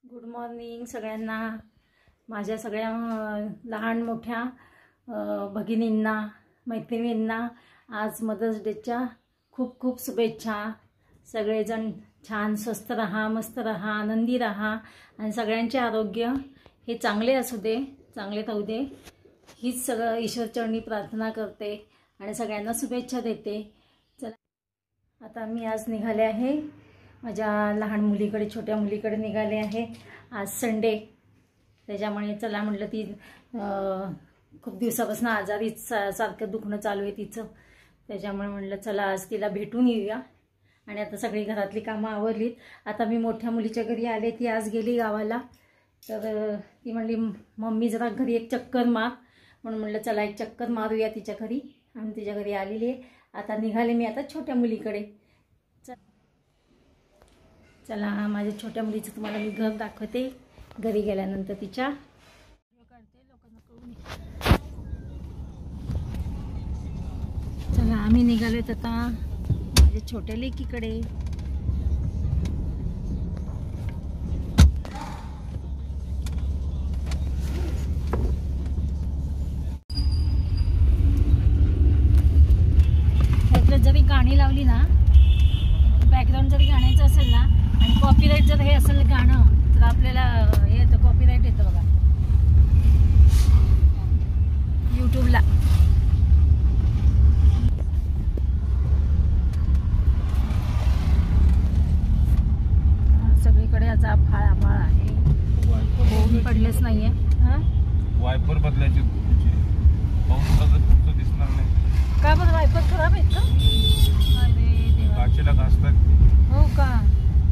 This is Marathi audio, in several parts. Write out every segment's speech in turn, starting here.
गुड मॉर्निंग सगळ्यांना, माझ्या सगळ्या लहान मोठ्या भगिनींना, मैत्रिणींना आज मदर्स डेच्या खूप खूप शुभेच्छा। सगळेजण छान स्वस्थ रहा, मस्त रहा, आनंदी रहा आणि सगळ्यांचे आरोग्य हे चांगले असू दे, चांगले राहू दे, हीच सगळं ईश्वरचरणी प्रार्थना करते आणि सगळ्यांना शुभेच्छा देते। चला आता मी आज निघाले आहे माझ्या लहान मुलीकडे, छोट्या मुलीकडे निघाले आहे। आज संडे, त्याच्यामुळे चला म्हटलं, ती खूप दिवसापासून आजारी सारखं दुखणं चालू आहे तिचं, त्याच्यामुळे म्हटलं चला आज तिला भेटून येऊया। आणि आता सगळी घरातली कामं आवरलीत। आता मी मोठ्या मुलीच्या घरी आले, ती आज गेली गावाला, तर ती म्हणली मम्मी जरा घरी एक चक्कर मार, म्हणून म्हटलं चला एक चक्कर मारूया तिच्या घरी, आणि तिच्या घरी आलेली आहे। आता निघाले मी आता छोट्या मुलीकडे। चला माझ्या छोट्या मुलीचं तुम्हाला मी घर दाखवते घरी गेल्यानंतर तिच्या। चला आम्ही निघालोत आता माझ्या छोट्या लेकीकडे। ह्यातलं जरी गाणी लावली ना, बॅकग्राऊंड जरी गाण्याचं असेल ना, आणि कॉपीराईट जर हे असेल गाणं, तर आपल्याला हे येतं, कॉपीराईट येतं बघा यूट्यूबला। सगळीकडे आज आभाळ आहे, ऊन पडलेच नाहीये। वायपर बदलायची, पाऊस दिसणार नाही का बरं? वायपर खराब आहेत का? अरे देवा, काचेला घासतात। हो का?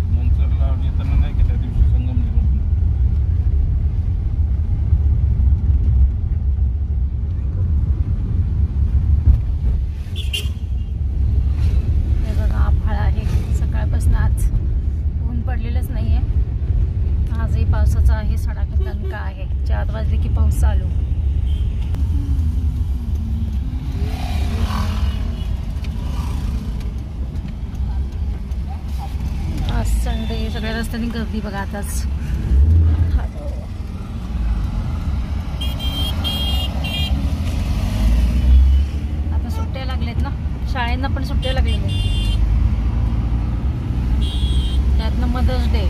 मंचरला येताना नाही की त्या दिवशी संगमनेर हे बघा आभाळ आहे सकाळपासून, आज ऊन पडलेलंच नाहीये। आजही पावसाचा आहे, सडाका दणका आहे। 4 वाजले की पाऊस चालू। आज संडे, सगळ्या रस्त्याने गर्दी बघा आताच। आता सुट्ट्या लागलेत ना, शाळेंना पण सुट्ट्या लागलेल्या, त्यातनं मदर्स डे।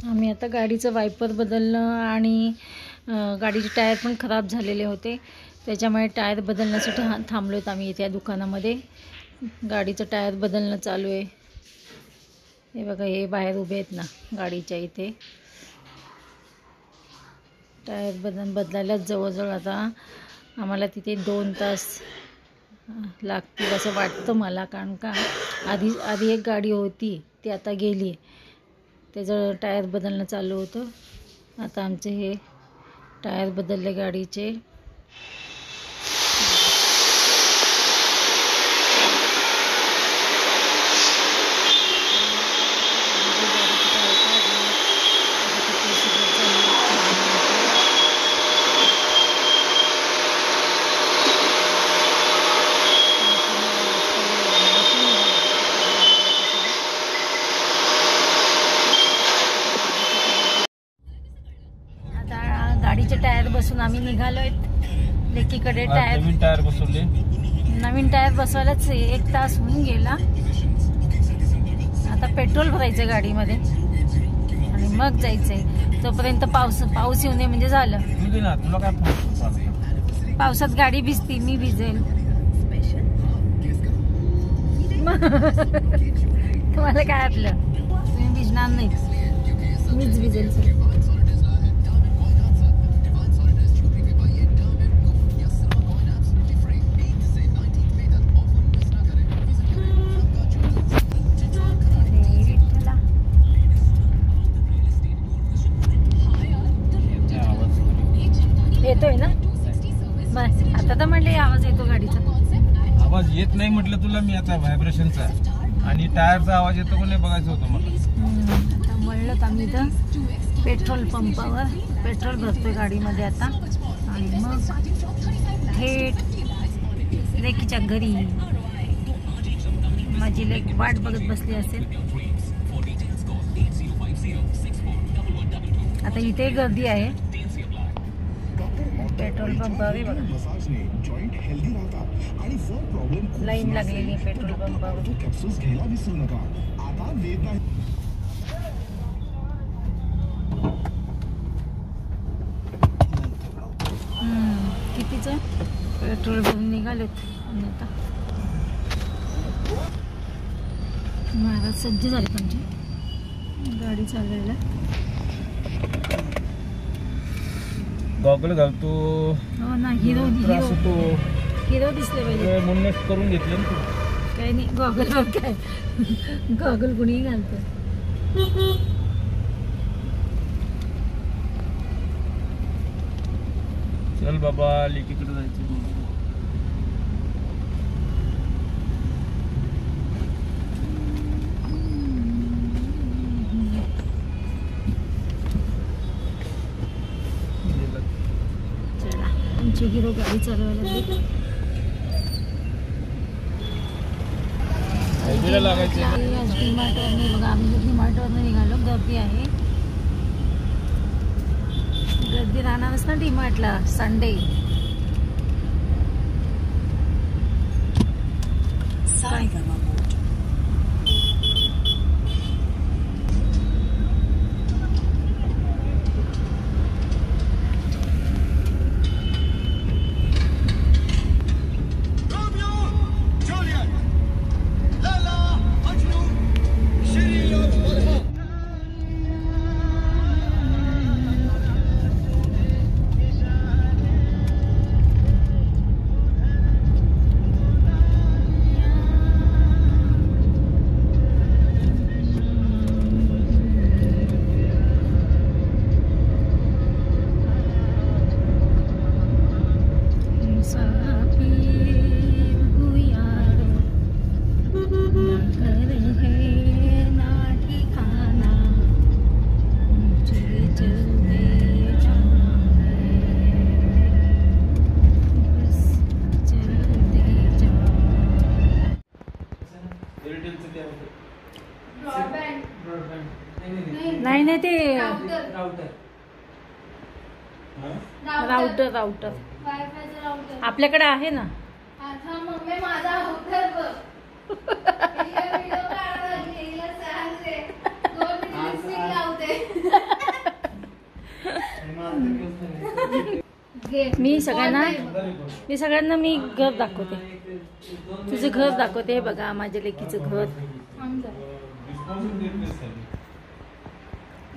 आम्ही आता गाडीचं वायपर बदललं आणि गाडीचे टायर पण खराब झालेले होते, त्याच्यामुळे टायर बदलण्यासाठी थांबलोत आम्ही इथे या दुकानामध्ये। गाडीचं टायर बदलणं चालू आहे। हे बघा, हे बाहेर उभे आहेत ना गाडीच्या इथे। टायर बदलायलाच जवळजवळ आता आम्हाला तिथे 2 तास लागतील असं वाटतं मला, कारण का आधी एक गाडी होती ती आता गेली, त्याचं टायर बदलणं चालू होतं। आता आमचे हे टायर बदलले गाडीचे। गाडीचे टायर बसून आम्ही निघालोय लेकीकडे। टायर बसवले, नवीन टायर बसवायलाच 1 तास होऊन गेला। आता पेट्रोल भरायचं गाडीमध्ये आणि मग जायचंय, तोपर्यंत पाऊस येऊ नये म्हणजे झालं। पावसात गाडी भिजती, मी भिजेल। तुम्हाला काय वाटलं? तुम्ही भिजणार नाही, मीच भिजेल। येतोय ना बस, आता तर म्हणले आवाज येतो गाडीचा। आवाज येत नाही म्हटलं तुला मी आता, व्हायब्रेशनचा आणि टायरचा आवाज येतो का नाही बघायचं होतं मला। आता म्हणलं आम्ही इथं पेट्रोल पंपावर पेट्रोल भरतोय गाडीमध्ये आता आणि मग थेट लेकीच्या घरी. माझी लेक वाट बघत बसली असेल. आता इथे गर्दी आहे पेट्रोल पंपावर. बघा लाईन लागलेली आहे पेट्रोल पंपावर. कितीचं पेट्रोल भरून निघालेत आणि आता महाराज सज्ज झाले म्हणजे गाडी चालवायला. गॉगल घालतो. हो ना, हिरो हिरो दिसले पाहिजे. मुन्नेस करून घेतले ना. काही नाही गॉगल काय गॉगल कुणीही घालतं. चल बाबा लेकीकडे जायचं. चला आमची हिरो गाडी चालवायला लागली. डीमार्टवरने बघा आम्ही डीमार्टवरनं निघालो. गर्दी आहे. गर्दी राहणारच ना डीमार्टला संडे. नाही नाही ते राउटर आपल्याकडे आहे ना. मी सगळ्यांना मी घर दाखवते. तुझं घर दाखवते. हे बघा माझ्या लेकीचं घर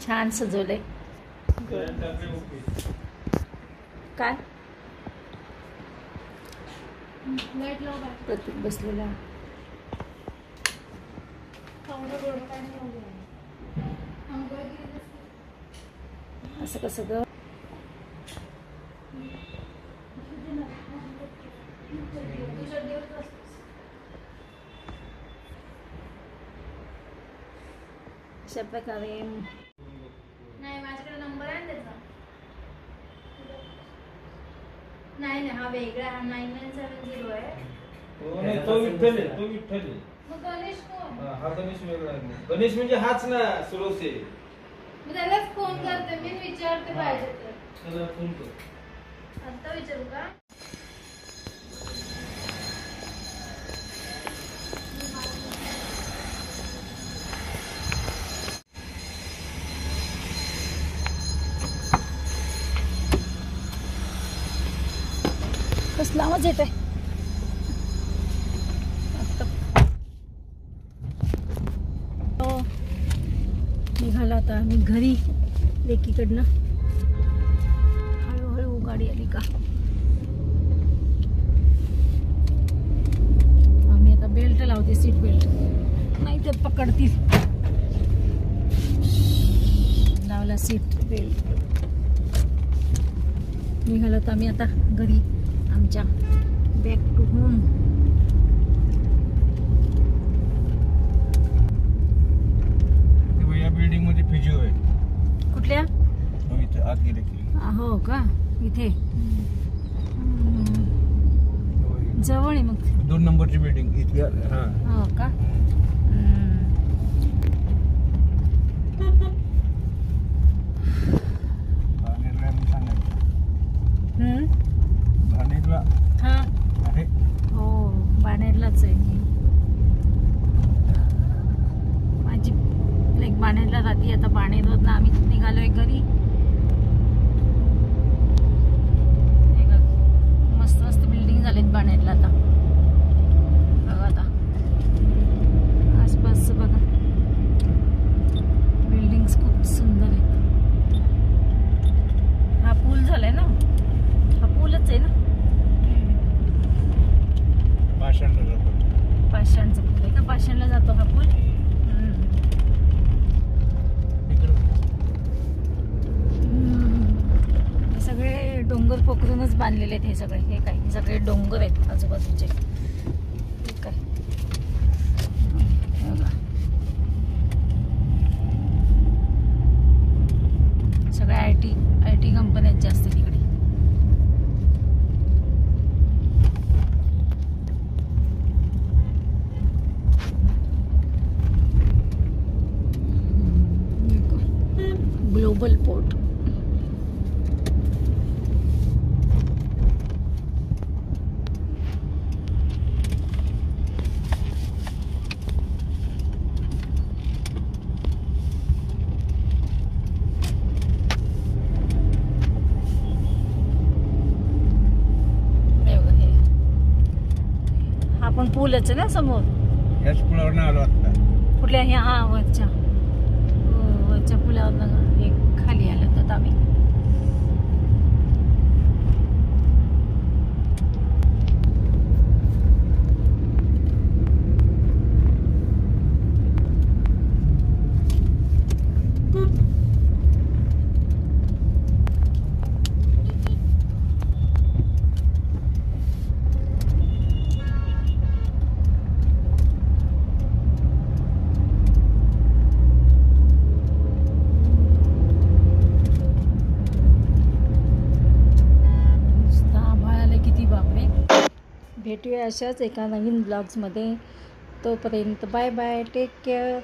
छान सजवलंय. काय प्रतीक बसलेला. असं कसं ग. अशा प्रकारे नाही माझ्याकडे नंबर आहे त्याचा. नाही हा वेगळा. हा 9970 आहे. तो विठ्ठल आहे. मग गणेश कोण? हा गणेश वेगळा आहे. गणेश म्हणजे हाच ना सुरोस आहे. मी त्यालाच फोन करते. मी विचारते पाहिजे तर. त्याला फोन कर. आता विचारू का? कसला आवाज येत आहे. निघाला आता आम्ही घरी लेकीकडनं. हळूहळू गाडी आली का. आम्ही आता बेल्ट लावते. सीट बेल्ट नाही तर पकडतील. लावला सीट बेल्ट. निघालो तर आम्ही आता घरी आमच्या. Back to home. या बिल्डिंग मध्ये फिजिओ आहे. कुठल्या? आत गेले की हो का इथे जवळ आहे मग 2 नंबरची बिल्डिंग इथे. हा हो का बाणेरला मी सांगायचं बाणेरला हा आहे. हो बाणेरलाच आहे माझी लाईक बाणेरला राहते. आता बाणेरवरनं आम्ही निघालोय घरी. हे बघ, मस्त मस्त बिल्डिंग झालेत बाणेरला आता. बघा आता आसपास बघा बिल्डिंग्स खूप सुंदर आहेत. हा पूल झालाय ना. हा पूलच आहे ना. पाषाणला जातो. पाषाणचा पूल आहे का. पाषाणला जातो हा पूल. हे सगळे डोंगर पोखरूनच बांधलेले आहेत. हे सगळे हे काय हे सगळे डोंगर आहेत आजूबाजूचे. हे काय हे बघा सगळ्या आय टी कंपन्या जास्त तिकडे. Global port. हा पण पूलच आहे ना समोर. याच पुलावर आलो आता. कुठल्या ह्या हा वरच्या वरच्या पुलावर हे खाली आलो होतो आम्ही. भेटूया अशाच एका नवीन ब्लॉग्समध्ये. तोपर्यंत बाय बाय. Take care.